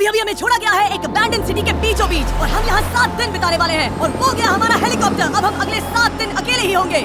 अभी अभी हमें छोड़ा गया है एक अबैंडन सिटी के बीचों बीच और हम यहाँ 7 दिन बिताने वाले हैं और वो गया हमारा हेलीकॉप्टर। अब हम अगले 7 दिन अकेले ही होंगे।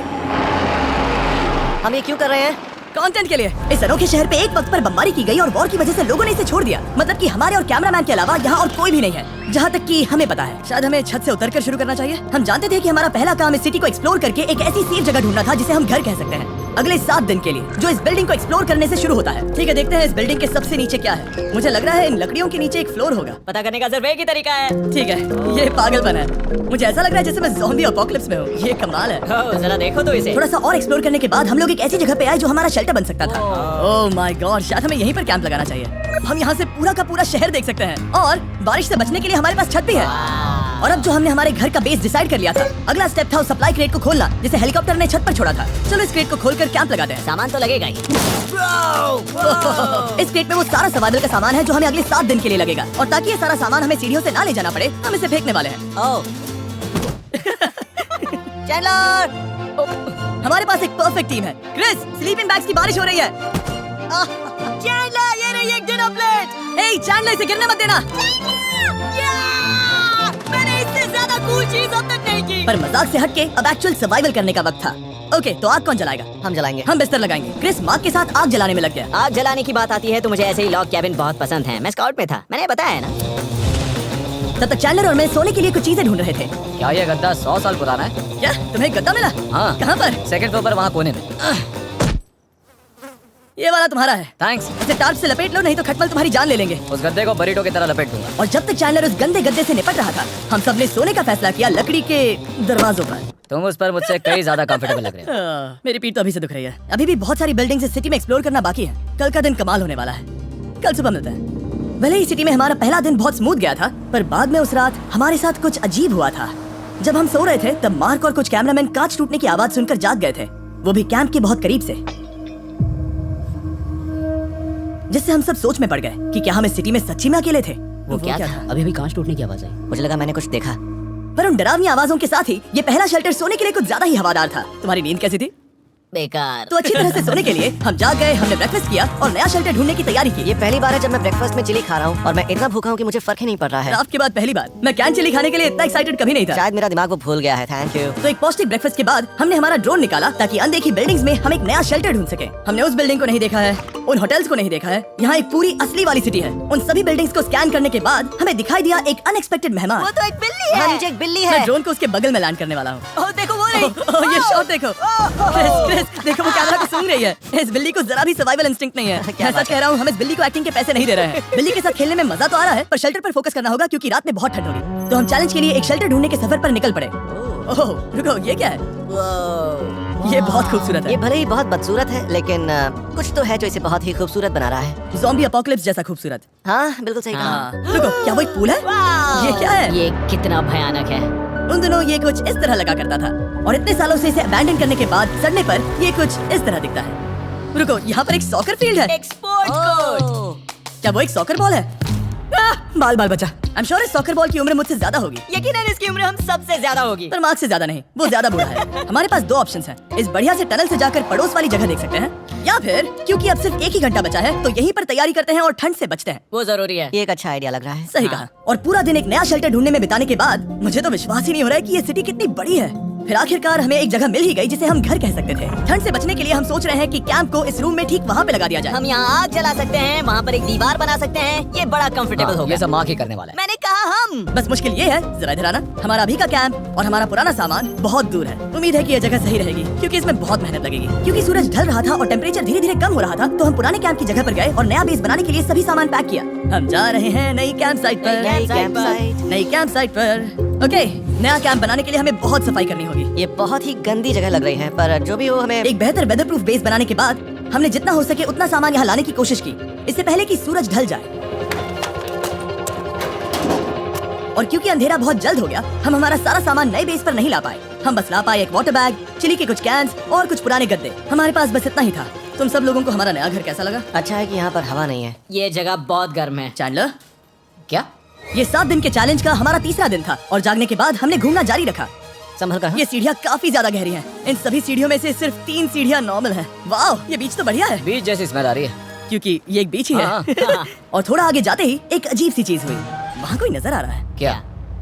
हम ये क्यों कर रहे हैं? कंटेंट के लिए। इस अनोखे शहर पे एक वक्त पर बमबारी की गई और वॉर की वजह से लोगों ने इसे छोड़ दिया। मतलब कि हमारे और कैमरामैन के अलावा यहाँ और कोई भी नहीं है, जहाँ तक कि हमें पता है। शायद हमें छत से उतरकर शुरू करना चाहिए। हम जानते थे कि हमारा पहला काम इस सिटी को एक्सप्लोर करके एक ऐसी सेफ जगह ढूंढना था जिसे हम घर कह सकते हैं, अगले 7 दिन के लिए, जो इस बिल्डिंग को एक्सप्लोर करने से शुरू होता है। ठीक है, देखते हैं इस बिल्डिंग के सबसे नीचे क्या है। मुझे लग रहा है इन लकड़ियों के नीचे एक फ्लोर होगा। पता करने का सिर्फ एक ही तरीका है। ठीक है, ये पागलपन है। मुझे ऐसा लग रहा है जैसे मैं ज़ॉम्बी अपोकलिप्स में हूँ। ये कमाल है। जरा देखो तो इसे। थोड़ा सा और एक्सप्लोर करने के बाद हम लोग एक ऐसी जगह पे आए जो हमारा शेल्टर बन सकता था। ओह माय गॉड, शायद हमें यहीं पर कैंप लगाना चाहिए। हम यहाँ से पूरा का पूरा शहर देख सकते हैं और बारिश से बचने के लिए हमारे पास छत भी है। और अब जो हमने हमारे घर का बेस डिसाइड कर लिया था, अगला स्टेप था उस सप्लाई क्रेट को खोलना जिसे हेलीकॉप्टर ने छत पर छोड़ा था। चलो इस क्रेट को खोलकर कैंप लगाते हैं। सामान तो लगेगा ही। इस क्रेट में वो सारा सर्वाइवल का सामान है जो हमें अगले 7 दिन के लिए लगेगा। और ताकि ये सारा सामान हमें सीढ़ियों से ना ले जाना पड़े, हम इसे फेंकने वाले हैं। चैंडलर, हमारे पास एक परफेक्ट टीम है। क्रिस, स्लीपिंग बैग्स की बारिश हो रही है। चैंडलर, ये रही एक डिनर प्लेट। हे चैंडलर, इसे गिरने मत देना। मैंने इससे ज्यादा कूल चीज अब तक नहीं की। पर मजाक से हटके अब एक्चुअल सर्वाइवल करने का वक्त था। ओके, तो आग कौन जलाएगा? हम जलाएंगे। हम बिस्तर लगाएंगे। क्रिस मार्क के साथ आग जलाने में लग गया। आग जलाने की बात आती है तो मुझे ऐसे ही लॉग कैबिन बहुत पसंद है। मैं स्काउट में था, मैंने बताया है ना। तब तक चैंडलर और मैं सोने के लिए कुछ चीजें ढूंढ रहे थे। क्या ये गद्दा 100 साल पुराना है? क्या तुम्हें गद्दा मिला? हाँ। कहाँ पर? सेकंड फ्लोर पर, वहाँ कोने में। ये वाला तुम्हारा है। थैंक्स। इसे टार्प से लपेट लो, नहीं तो खटमल तुम्हारी जान ले लेंगे। उस गद्दे को बरीटो की तरह लपेट दूंगा। और जब तक चैंडलर उस गंदे गद्दे से निपट रहा था, हम सब ने सोने का फैसला किया लकड़ी के दरवाजों पर। तुम उस पर मुझसे कई ज्यादा कंफर्टेबल लग रहे हो। मेरी पीठ तो अभी से दुख रही है। अभी भी बहुत सारी बिल्डिंग्स इस सिटी में एक्सप्लोर करना बाकी है। कल का दिन कमाल होने वाला है। कल सुबह मिलते हैं। भले ही सिटी में हमारा पहला दिन बहुत स्मूथ गया था, पर बाद में उस रात हमारे साथ कुछ अजीब हुआ था। जब हम सो रहे थे तब मार्क और कुछ कैमरामैन कांच टूटने की आवाज सुनकर जाग गए थे, वो भी कैंप के बहुत करीब से, जिससे हम सब सोच में पड़ गए कि क्या हम इस सिटी में सच्ची में अकेले थे। वो क्या था? अभी भी कांच टूटने की आवाज आई। मुझे लगा मैंने कुछ देखा। पर उन डरावनी आवाजों के साथ ही ये पहला शेल्टर सोने के लिए कुछ ज्यादा ही हवादार था। तुम्हारी नींद कैसी थी? बेकार। तो अच्छी तरह से सोने के लिए हम जाग गए। हमने ब्रेकफास्ट किया और नया शेल्टर ढूंढने की तैयारी की। ये पहली बार है जब मैं ब्रेकफास्ट में चिली खा रहा हूँ और मैं इतना भूखा हूँ कि मुझे फर्क ही नहीं पड़ रहा है। आपके बाद पहली बार मैं कैन चिली खाने के लिए इतना एक्साइटेड कभी नहीं था। शायद मेरा दिमाग वो भूल गया है। Thank you. तो एक पौष्टिक ब्रेकफास्ट के बाद हमने हमारा ड्रोन निकाला ताकि अनदेखी बिल्डिंग्स में हम एक नया शेल्टर ढूंढ सके। हमने उस बिल्डिंग को नहीं देखा है, उन होटल्स को नहीं देखा है। यहाँ एक पूरी असली वाली सिटी है। उन सभी बिल्डिंग्स को स्कैन करने के बाद हमें दिखाई दिया एक अनएक्सपेक्टेड मेहमान। वो तो एक बिल्ली है। नीचे एक बिल्ली है। मैं ड्रोन को उसके बगल में लैंड करने वाला हूँ। ओह देखो वो रही। ये शॉट देखो। क्रिस, देखो वो कैमरा को सूंघ रही है। इस बिल्ली को जरा भी सर्वाइवल इंस्टिंक्ट नहीं है। मैं सच कह रहा हूँ, हम इस बिल्ली को एक्टिंग के पैसे नहीं दे रहे हैं। बिल्ली के साथ खेलने में मजा तो आ रहा है, पर शेल्टर पर फोकस करना होगा क्योंकि रात में बहुत ठंड होगी। तो हम चैलेंज के लिए एक शेल्टर ढूंढने के सफर पर निकल पड़े। ओह रुको, ये क्या है? ये बहुत खूबसूरत है। ये भले ही बहुत बदसूरत है, लेकिन कुछ तो है जो इसे बहुत ही खूबसूरत बना रहा है। ज़ॉम्बी अपोकलिप्स जैसा खूबसूरत। हाँ बिल्कुल सही कहा। रुको, क्या वो एक पूल है? ये क्या है? ये कितना भयानक है। उन दिनों ये कुछ इस तरह लगा करता था और इतने सालों से इसे अबैंडन करने के बाद सड़ने पर ये कुछ इस तरह दिखता है। रुको, यहाँ पर एक सॉकर फील्ड है। Export code. क्या वो एक सॉकर बॉल है? बाल बाल बचा। I'm sure इस सॉकर बॉल की उम्र मुझसे ज्यादा होगी। यकीनन इसकी उम्र हम सबसे ज्यादा होगी। पर मार्क से ज्यादा नहीं, वो ज्यादा बूढ़ा है। हमारे पास 2 ऑप्शंस हैं। इस बढ़िया से टनल से जाकर पड़ोस वाली जगह देख सकते हैं, या फिर क्योंकि अब सिर्फ 1 ही घंटा बचा है तो यहीं पर तैयारी करते हैं और ठंड से बचते हैं। वो जरूरी है। ये एक अच्छा आइडिया लग रहा है। सही कहा। और पूरा दिन एक नया शेल्टर ढूंढने में बिताने के बाद मुझे तो विश्वास ही नहीं हो रहा है कि ये सिटी कितनी बड़ी है। फिर आखिरकार हमें एक जगह मिल ही गई जिसे हम घर कह सकते थे। ठंड से बचने के लिए हम सोच रहे हैं कि कैंप को इस रूम में ठीक वहाँ पे लगा दिया जाए। हम यहाँ आग जला सकते हैं, वहाँ पर एक दीवार बना सकते हैं। ये बड़ा कंफर्टेबल होगा। ये सब मार्क ही करने वाला है। मैंने कहा हम। बस मुश्किल ये है, जरा इधर आना, हमारा अभी का कैंप और हमारा पुराना सामान बहुत दूर है। उम्मीद है कि ये जगह सही रहेगी क्योंकि इसमें बहुत मेहनत लगेगी। क्योंकि सूरज ढल रहा था और टेम्परेचर धीरे धीरे कम हो रहा था, तो हम पुराने कैंप की जगह पर गए और नया बेस बनाने के लिए सभी सामान पैक किया। हम जा रहे हैं नई कैंप साइट पर। नई कैंप साइट पर। ओके, नया कैंप बनाने के लिए हमें बहुत सफाई करनी होगी। ये बहुत ही गंदी जगह लग रही है, पर जो भी हो हमें एक बेहतर वेदरप्रूफ बेस बनाने के बाद हमने जितना हो सके उतना सामान यहाँ लाने की कोशिश की, इससे पहले कि सूरज ढल जाए। और क्योंकि अंधेरा बहुत जल्द हो गया, हम हमारा सारा सामान नए बेस पर नहीं ला पाए। हम बस ला पाए एक वाटर बैग, चिली के कुछ कैंस और कुछ पुराने गद्दे। हमारे पास बस इतना ही था। तुम सब लोगों को हमारा नया घर कैसा लगा? अच्छा है कि यहाँ पर हवा नहीं है। ये जगह बहुत गर्म है। चैंडलर, क्या? ये 7 दिन के चैलेंज का हमारा तीसरा दिन था और जागने के बाद हमने घूमना जारी रखा। संभल कर। ये सीढ़ियाँ काफी ज्यादा गहरी हैं। इन सभी सीढ़ियों में से सिर्फ 3 सीढ़ियाँ नॉर्मल हैं। वाह, ये बीच तो बढ़िया है। बीच जैसी स्मेल आ रही है। क्योंकि ये एक बीच ही है। हाँ। और थोड़ा आगे जाते ही एक अजीब सी चीज हुई। वहाँ कोई नजर आ रहा है। क्या?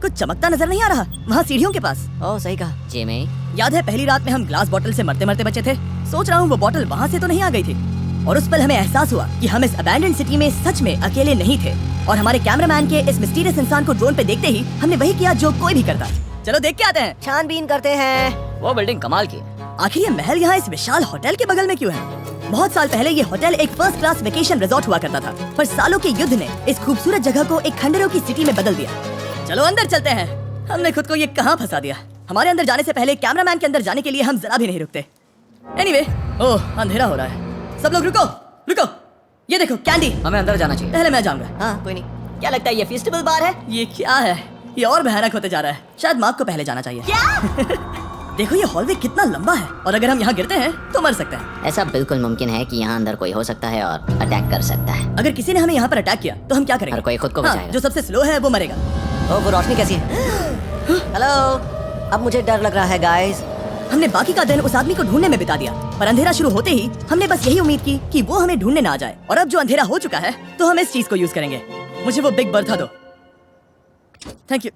कुछ चमकता नजर नहीं आ रहा वहाँ सीढ़ियों के पास। ओ सही कहा जिमी। याद है पहली रात में हम ग्लास बॉटल से मरते मरते बचे थे? सोच रहा हूँ वो बॉटल वहाँ से तो नहीं आ गई थी। और उस पल हमें एहसास हुआ कि हम इस अबैंडन सिटी में सच में अकेले नहीं थे। और हमारे कैमरामैन के इस मिस्टीरियस इंसान को ड्रोन पे देखते ही हमने वही किया जो कोई भी करता। चलो देख के आते हैं। छानबीन करते हैं। वो बिल्डिंग कमाल की है। आखिर ये महल यहाँ इस विशाल होटल के बगल में क्यों है? बहुत साल पहले ये होटल एक फर्स्ट क्लास वेकेशन रिजॉर्ट हुआ करता था, पर सालों के युद्ध ने इस खूबसूरत जगह को एक खंडरों की सिटी में बदल दिया। चलो अंदर चलते हैं। हमने खुद को ये कहाँ फंसा दिया। हमारे अंदर जाने से पहले कैमरामैन के अंदर जाने के लिए हम जरा भी नहीं रुकते। एनीवे, ओह अंधेरा हो रहा है। सब लोग रुको रुको, ये देखो कैंडी। हमें अंदर जाना चाहिए। पहले मैं जाऊंगा। हाँ कोई नहीं। क्या लगता है ये फेस्टिवल बार है? ये क्या है? ये और भयानक होते जा रहा है। शायद मार्क को पहले जाना चाहिए। क्या? देखो ये हॉलवे कितना लंबा है, और अगर हम यहाँ गिरते हैं तो मर सकते हैं। ऐसा बिल्कुल मुमकिन है कि यहाँ अंदर कोई हो सकता है और अटैक कर सकता है। अगर किसी ने हमें यहाँ पर अटैक किया तो हम क्या करेंगे? हर कोई खुद को बचाएगा। जो सबसे स्लो है वो मरेगा। ओ वो रोशनी कैसी है? हेलो, अब मुझे डर लग रहा है गाइस। हमने बाकी का दिन उस आदमी को ढूंढने में बिता दिया, पर अंधेरा शुरू होते ही हमने बस यही उम्मीद की कि वो हमें ढूंढने ना आ जाए। और अब जो अंधेरा हो चुका है तो हम इस चीज को यूज करेंगे। मुझे वो बिग बर्था दो। Thank you.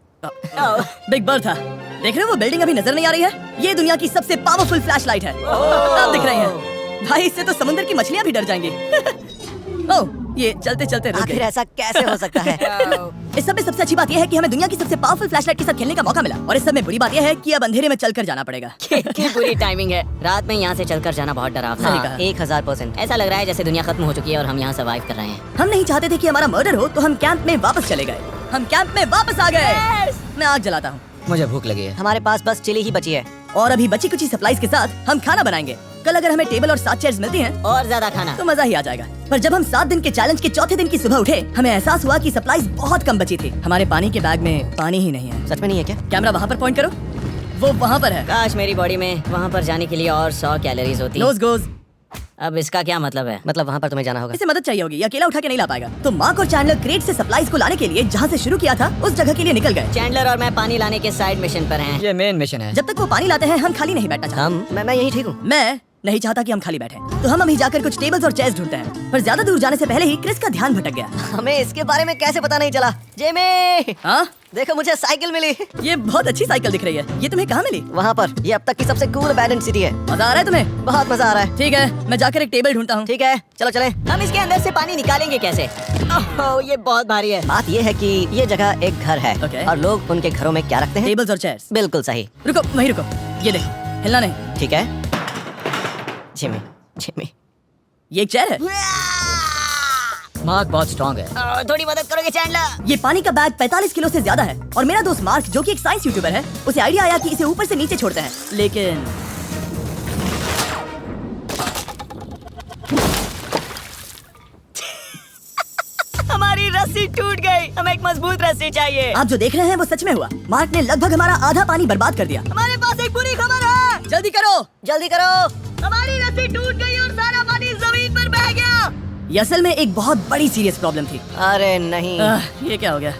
Big Bertha. देख रहे हो वो बिल्डिंग अभी नजर नहीं आ रही है? ये दुनिया की सबसे पावरफुल फ्लैशलाइट है। अब दिख रही है। भाई इससे तो समुद्र की मछलियां भी डर जाएंगी। ओह ये चलते चलते रुक आखिर गए। ऐसा कैसे हो सकता है? इस सब में सबसे अच्छी बात यह है कि हमें दुनिया की सबसे पावरफुल फ्लैशलाइट के साथ खेलने का मौका मिला। और इस सब में बुरी बात यह है कि अब अंधेरे में चलकर जाना पड़ेगा। कितनी बुरी टाइमिंग है। रात में यहाँ से चलकर जाना बहुत डरावना सही है। कहा। 1000%। ऐसा लग रहा है जैसे दुनिया खत्म हो चुकी है और हम यहाँ सर्वाइव कर रहे हैं। हम नहीं चाहते थे कि हमारा मर्डर हो, तो हम कैंप में वापस चले गए। हम कैंप में वापस आ गए। मैं आग जलाता हूँ। मुझे भूख लगी है। हमारे पास बस चिली ही बची है और अभी बची कुची सप्लाईज के साथ हम खाना बनाएंगे। कल अगर हमें टेबल और 7 चेयर्स मिलती हैं और ज्यादा खाना तो मजा ही आ जाएगा। पर जब हम 7 दिन के चैलेंज के चौथे दिन की सुबह उठे, हमें एहसास हुआ कि सप्लाईज बहुत कम बची थी। हमारे पानी के बैग में पानी ही नहीं है। सच में नहीं है क्या? कैमरा वहाँ पर पॉइंट करो। वो वहाँ पर है। काश मेरी बॉडी में वहाँ पर जाने के लिए और 100 कैलोरीज होती। नोज गोज। अब इसका क्या मतलब है? मतलब वहाँ पर तुम्हें जाना होगा। इसे मदद चाहिए होगी, ये अकेला उठा के नहीं ला पाएगा। तो मार्क और चैंडलर क्रेट से सप्लाईज को लाने के लिए जहाँ से शुरू किया था उस जगह के लिए निकल गए। चैंडलर और मैं पानी लाने के साइड मिशन पर हैं। ये मेन मिशन है। जब तक वो पानी लाते हैं हम खाली नहीं बैठना चाहते। मैं यही ठीक हूँ। मैं नहीं चाहता कि हम खाली बैठे, तो हम अभी जाकर कुछ टेबल्स और चेयर्स ढूंढते हैं। पर ज्यादा दूर जाने से पहले ही क्रिस का ध्यान भटक गया। हमें इसके बारे में कैसे पता नहीं चला? जेमी, हाँ देखो मुझे साइकिल मिली। ये बहुत अच्छी साइकिल दिख रही है। ये तुम्हें कहाँ मिली? वहाँ पर। ये अब तक की सबसे कूल अबैंडन्ड सिटी है। मजा आ रहा है तुम्हें? बहुत मजा आ रहा है। ठीक है मैं जाकर एक टेबल ढूंढता हूँ। ठीक है चलो चलें। हम इसके अंदर से पानी निकालेंगे कैसे? ओह ये बहुत भारी है। बात ये है कि ये जगह एक घर है Okay. और लोग उनके घरों में क्या रखते हैं? टेबल्स और चेयर्स। बिल्कुल सही। रुको वहीं रुको, ये देखो हिलना नहीं। ठीक है जिमी जिमी ये एक चेयर है। मार्क बहुत स्ट्रांग है। थोड़ी मदद करोगे चैंडलर? ये पानी का बैग 45 किलो से ज्यादा है। और मेरा दोस्त मार्क जो कि एक साइंस यूट्यूबर है, उसे आइडिया आया कि इसे ऊपर से नीचे छोड़ते हैं। लेकिन हमारी रस्सी टूट गई। हमें एक मजबूत रस्सी चाहिए। आप जो देख रहे हैं वो सच में हुआ। मार्क ने लगभग हमारा आधा पानी बर्बाद कर दिया। हमारे पास एक बुरी खबर है। जल्दी करो। जल्दी करो। हमारी रस्सी टूट गई और सारा पानी जमीन पर बह गया। ये असल में एक बहुत बड़ी सीरियस प्रॉब्लम थी। अरे नहीं। ये क्या हो गया?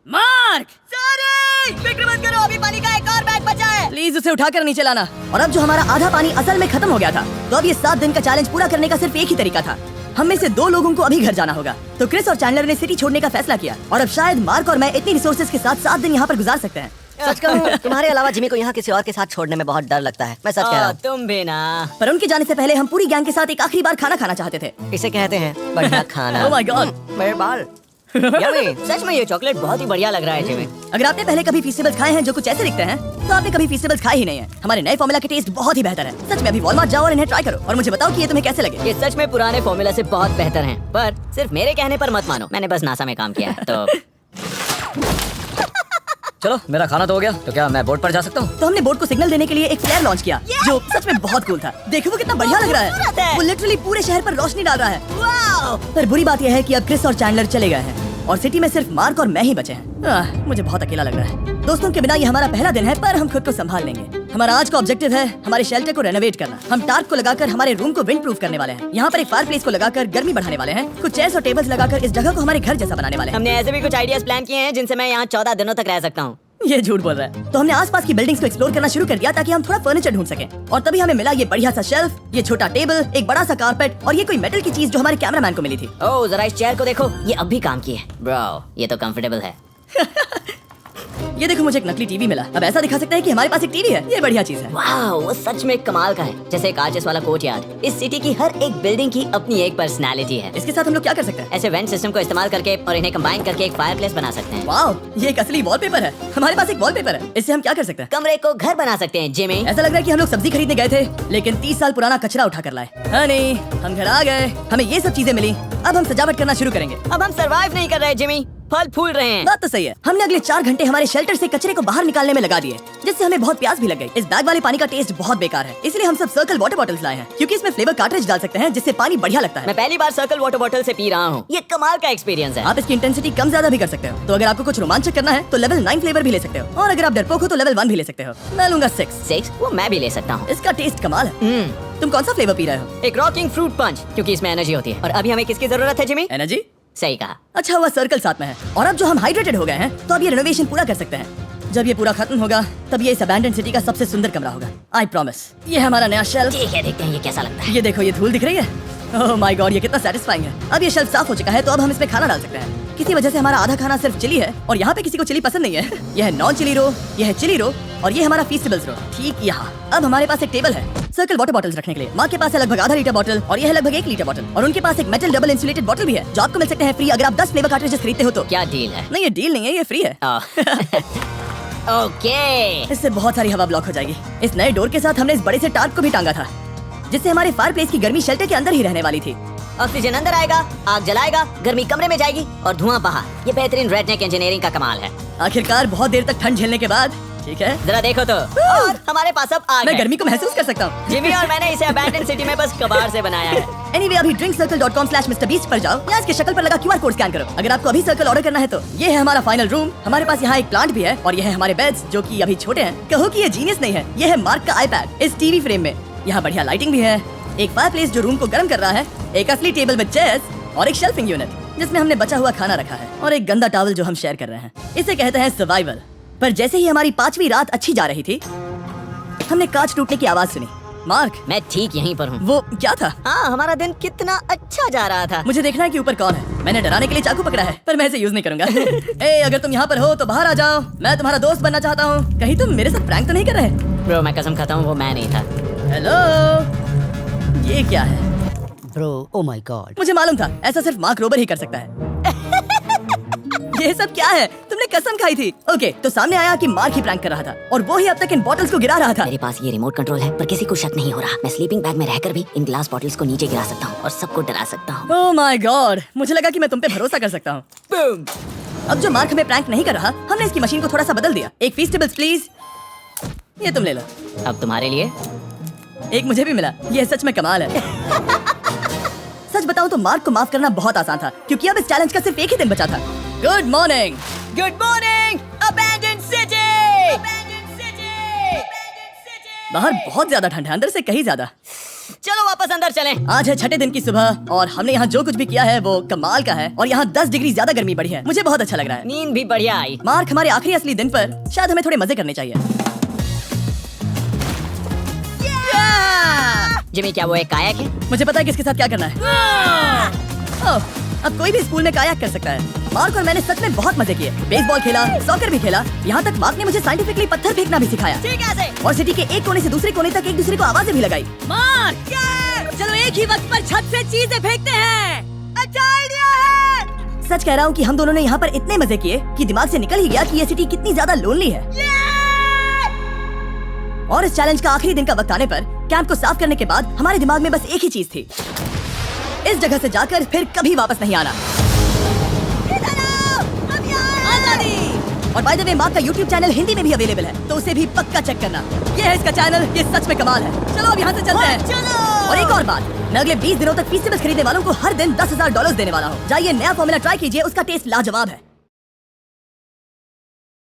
मार्क सॉरी, फिक्र मत करो, अभी पानी का एक और बैग बचा है। प्लीज उसे उठाकर नीचे लाना। और अब जो हमारा आधा पानी असल में खत्म हो गया था, तो अब ये 7 दिन का चैलेंज पूरा करने का सिर्फ एक ही तरीका था। हम में से 2 लोगों को अभी घर जाना होगा। तो क्रिस और चैंडलर ने सिटी छोड़ने का फैसला किया। और अब शायद मार्क और मैं इतनी रिसोर्सेज के साथ 7 दिन यहाँ पर गुजार सकते हैं। सच कहूँ तुम्हारे अलावा जिमी को यहाँ किसी और के साथ छोड़ने में बहुत डर लगता है। मैं सच कह रहा हूँ। तुम भी ना। पर उनके जाने से पहले हम पूरी गैंग के साथ एक आखिरी बार खाना खाना चाहते थे। इसे कहते हैं बढ़िया खाना। Oh my God! मेरे बाल। यम्मी, सच में ये चॉकलेट बहुत ही बढ़िया लग रहा है जिमी। अगर आपने पहले कभी फेस्टिवल्स खाए हैं जो कुछ ऐसे दिखते हैं, तो आपने कभी फेस्टिवल्स खाए ही नहीं है। हमारे नए फॉर्मूला के टेस्ट बहुत ही बेहतर है। सच में अभी वॉलमार्ट जाओ और इन्हें ट्राई करो और मुझे बताओ कि ये तुम्हें कैसे लगे। ये सच में पुराने फॉर्मूला से बहुत बेहतर हैं, पर सिर्फ मेरे कहने पर मत मानो। मैंने बस नासा में काम किया है तो। चलो मेरा खाना तो हो गया, तो क्या मैं बोट पर जा सकता हूँ? तो हमने बोट को सिग्नल देने के लिए एक फ्लेयर लॉन्च किया, जो सच में बहुत कूल था। देखो वो कितना बढ़िया लग रहा है। वो लिटरली पूरे शहर पर रोशनी डाल रहा है। पर बुरी बात यह है कि अब क्रिस और चैंडलर चले गए हैं और सिटी में सिर्फ मार्क और मैं ही बचे हैं। मुझे बहुत अकेला लग रहा है। दोस्तों के बिना ये हमारा पहला दिन है, पर हम खुद को संभाल लेंगे। हमारा आज का ऑब्जेक्टिव है हमारे शेल्टर को रेनोवेट करना। हम टार्प को लगाकर हमारे रूम को विंड प्रूफ करने वाले हैं। यहाँ पर एक फायर प्लेस को लगाकर गर्मी बढ़ाने वाले हैं। कुछ चेयर्स और टेबल्स लगाकर इस जगह को हमारे घर जैसा बनाने वाले हैं। हमने ऐसे भी कुछ आइडियाज प्लान किए हैं जिनसे मैं यहाँ 14 दिनों तक रह सकता हूँ। ये झूठ बोल रहा है। तो हमने आसपास की बिल्डिंग्स को एक्सप्लोर करना शुरू कर दिया ताकि हम थोड़ा फर्नीचर ढूंढ सकें। और तभी हमें मिला ये बढ़िया सा शेल्फ, ये छोटा टेबल, एक बड़ा सा कारपेट और ये कोई मेटल की चीज जो हमारे कैमरामैन को मिली थी। ओह, जरा इस चेयर को देखो, ये अब भी काम की है। ब्रो, ये तो कंफर्टेबल है। ये देखो, मुझे एक नकली टीवी मिला। अब ऐसा दिखा सकते हैं कि हमारे पास एक टीवी है। ये बढ़िया चीज है। वाह, वो सच में कमाल का है। जैसे एक आर्चेस वाला कोर्टयार्ड। इस सिटी की हर एक बिल्डिंग की अपनी एक पर्सनालिटी है। इसके साथ हम लोग क्या कर सकते हैं? ऐसे वेंट सिस्टम को इस्तेमाल करके और इन्हें कंबाइन करके एक फायरप्लेस बना सकते हैं। वाह, ये एक असली वॉलपेपर है। हमारे पास एक वॉलपेपर है। इससे हम क्या कर सकते हैं? कमरे को घर बना सकते हैं। जिमी, ऐसा लग रहा है कि हम लोग सब्जी खरीदने गए थे लेकिन 30 साल पुराना कचरा उठा कर लाए। हाँ नहीं, हम घर आ गए, हमें ये सब चीजें मिली। अब हम सजावट करना शुरू करेंगे। अब हम सरवाइव नहीं कर रहे जिमी, फल फूल रहे हैं। बात तो सही है। हमने अगले 4 घंटे हमारे शेल्टर से कचरे को बाहर निकालने में लगा दिए, जिससे हमें बहुत प्यास भी लग गई। इस बैग वाले पानी का टेस्ट बहुत बेकार है, इसलिए हम सब सर्कल वाटर बॉटल्स लाए हैं, क्योंकि इसमें फ्लेवर कार्ट्रिज डाल सकते हैं जिससे पानी बढ़िया लगता है। मैं पहली बार सर्कल वाटर बॉटल से पी रहा हूँ। ये कमाल का एक्सपीरियंस है। आप इसकी इंटेंसिटी कम ज्यादा भी कर सकते हो। तो अगर आपको कुछ रोमांचक करना है तो लेवल 9 फ्लेवर भी ले सकते हो, और अगर आप डरपोक हो तो लेवल 1 भी ले सकते हो। मैं लूंगा 6। वो मैं भी ले सकता हूँ। इसका टेस्ट कमाल है। तुम कौन सा फ्लेवर पी रहे हो? एक रॉकिंग फ्रूट पंच, क्योंकि इसमें एनर्जी होती है। और अभी हमें किसकी जरूरत है जिमी? एनर्जी? सही कहा। अच्छा हुआ सर्कल साथ में है। और अब जो हम हाइड्रेटेड हो गए हैं तो अब ये रेनोवेशन पूरा कर सकते हैं। जब ये पूरा खत्म होगा तब ये इस अबैंडन सिटी का सबसे सुंदर कमरा होगा। I promise. ये है हमारा नया शेल्फ। ठीक है, देखते हैं ये कैसा लगता है। ये देखो, ये धूल दिख रही है। ओह माय गॉड, ये कितना सेटिस्फाइंग है। अब ये शेल्फ साफ हो चुका है तो अब हम इसमें खाना डाल सकते हैं। किसी वजह से हमारा आधा खाना सिर्फ चिली है और यहाँ पे किसी को चिली पसंद नहीं है। यह है नॉन चिली रो, यह है चिली रो और ये हमारा फीस्टेबल्स रो ठीक यहाँ। अब हमारे पास एक टेबल है सर्कल वाटर बॉटल्स रखने के लिए। माँ के पास है लगभग आधा लीटर बॉटल और ये है लगभग 1 लीटर बॉटल। और उनके पास एक मेटल डबल इंसुलेटेड बॉटल भी है जो आपको मिल सकते हैं फ्री अगर आप 10 फ्लेवर कार्ट्रिजेस खरीदते हो तो। क्या डील है? नहीं, ये डील नहीं है, ये फ्री है। ओके। इससे बहुत सारी हवा ब्लॉक हो जाएगी। इस नए डोर के साथ हमने इस बड़े से टार्प को भी टांगा था, जिससे हमारे फायरप्लेस की गर्मी शेल्टर के अंदर ही रहने वाली थी। ऑक्सीजन अंदर आएगा, आग जलाएगा, गर्मी कमरे में जाएगी और धुआं बाहर। ये बेहतरीन रेडनेक इंजीनियरिंग का कमाल है। आखिरकार बहुत देर तक ठंड झेलने के बाद। ठीक है, जरा देखो तो। और हमारे पास अब आग मैं है। गर्मी को महसूस कर सकता हूँ। जिमी और मैंने इसे अबैंडन सिटी में बस कबाड़ से बनाया है। Anyway, अभी drinkcircle.com/MrBeast पर जाओ या इसके शक्ल पर लगा QR कोड स्कैन करो अगर आपको अभी सर्कल ऑर्डर करना है तो। ये है हमारा फाइनल रूम। हमारे पास यहाँ एक प्लांट भी है और ये है हमारे बेड्स जो कि अभी छोटे हैं। कहो कि ये जीनियस नहीं है। ये है मार्क का आईपैड इस टीवी फ्रेम में। यहाँ बढ़िया लाइटिंग भी है, एक फायरप्लेस जो रूम को गर्म कर रहा है, एक असली टेबल विद चेयर्स और एक शेल्फिंग यूनिट जिसमें हमने बचा हुआ खाना रखा है, और एक गंदा टॉवल जो हम शेयर कर रहे हैं। इसे कहते हैं सर्वाइवल। पर जैसे ही हमारी 5वीं रात अच्छी जा रही थी, हमने कांच टूटने की आवाज सुनी। मार्क, मैं ठीक यहीं पर हूँ। वो क्या था? हाँ, हमारा दिन कितना अच्छा जा रहा था। मुझे देखना है कि ऊपर कौन है। मैंने डराने के लिए चाकू पकड़ा है पर मैं इसे यूज नहीं करूंगा। ए, अगर तुम यहाँ पर हो तो बाहर आ जाओ, मैं तुम्हारा दोस्त बनना चाहता हूँ। कहीं तुम मेरे साथ प्रैंक तो नहीं कर रहे? ब्रो, मैं कसम खाता हूँ वो मैं नहीं था। हेलो, ये क्या है? Bro, oh my God. मुझे मालूम था ऐसा सिर्फ मार्क रोबर ही कर सकता है। ये सब क्या है? तुमने कसम खाई थी। ओके, तो सामने आया कि मार्क ही प्रैंक कर रहा था और वो ही अब तक इन बॉटल्स को गिरा रहा था। मेरे पास ये रिमोट कंट्रोल है पर किसी को शक नहीं हो रहा। मैं स्लीपिंग बैग में रहकर भी इन ग्लास बॉटल्स को नीचे गिरा सकता हूँ और सबको डरा सकता हूँ। ओह माय गॉड, मुझे लगा कि मैं तुम पे भरोसा कर सकता हूँ। बूम। अब जो मार्क हमें प्रैंक नहीं कर रहा, हमने इसकी मशीन को थोड़ा सा बदल दिया। एक फीस्टेबल्स प्लीज, ये तुम ले लो। अब तुम्हारे लिए एक मुझे भी मिला। ये सच में कमाल है। सच बताऊं तो मार्क को माफ करना बहुत आसान था क्योंकि अब इस चैलेंज का सिर्फ एक ही दिन बचा था। Good morning. Good morning abandon city. बाहर बहुत ज्यादा ठंड है, अंदर से कहीं ज्यादा। चलो वापस अंदर चलें। आज है 6ठे दिन की सुबह और हमने यहाँ जो कुछ भी किया है वो कमाल का है और यहाँ 10 डिग्री ज्यादा गर्मी बढ़ी है। मुझे बहुत अच्छा लग रहा है। नींद भी बढ़िया आई। मार्क, हमारे आखिरी असली दिन पर शायद हमें थोड़े मजे करने चाहिए। जिमी, क्या वो एक कायाक है? मुझे पता है किसके साथ क्या करना है। ओह, अब कोई भी स्कूल में कायाक कर सकता है। मार्क और मैंने सच में बहुत मजे किए। बेसबॉल खेला, सॉकर भी खेला, यहाँ तक मार्क ने मुझे साइंटिफिकली पत्थर फेंकना भी सिखाया। ठीक है। और सिटी के एक कोने से दूसरे कोने तक एक दूसरे को आवाजें भी लगाई। मार्क, चलो एक ही वक्त पर छत से चीजें फेंकते हैं। अच्छा आइडिया है। सच कह रहा हूँ कि हम दोनों ने यहाँ पर इतने मजे किए कि दिमाग से निकल ही गया कि ये सिटी कितनी ज्यादा लोनली है। और इस चैलेंज का आखिरी दिन का वक्त आने पर कैंप को साफ करने के बाद हमारे दिमाग में बस एक ही चीज थी, इस जगह से जाकर फिर कभी वापस नहीं आना। और बाय द वे, मार्क का YouTube चैनल हिंदी में भी अवेलेबल है तो उसे भी पक्का चेक करना। ये है इसका चैनल, ये सच में कमाल है। चलो अब यहाँ से चलते हैं। चलो। और एक और बात, मैं अगले 20 दिनों तक फीस्टेबल्स खरीदने वालों को हर दिन $10,000 देने वाला हूँ। जाइए, नया फॉर्मूला ट्राई कीजिए, उसका टेस्ट लाजवाब है।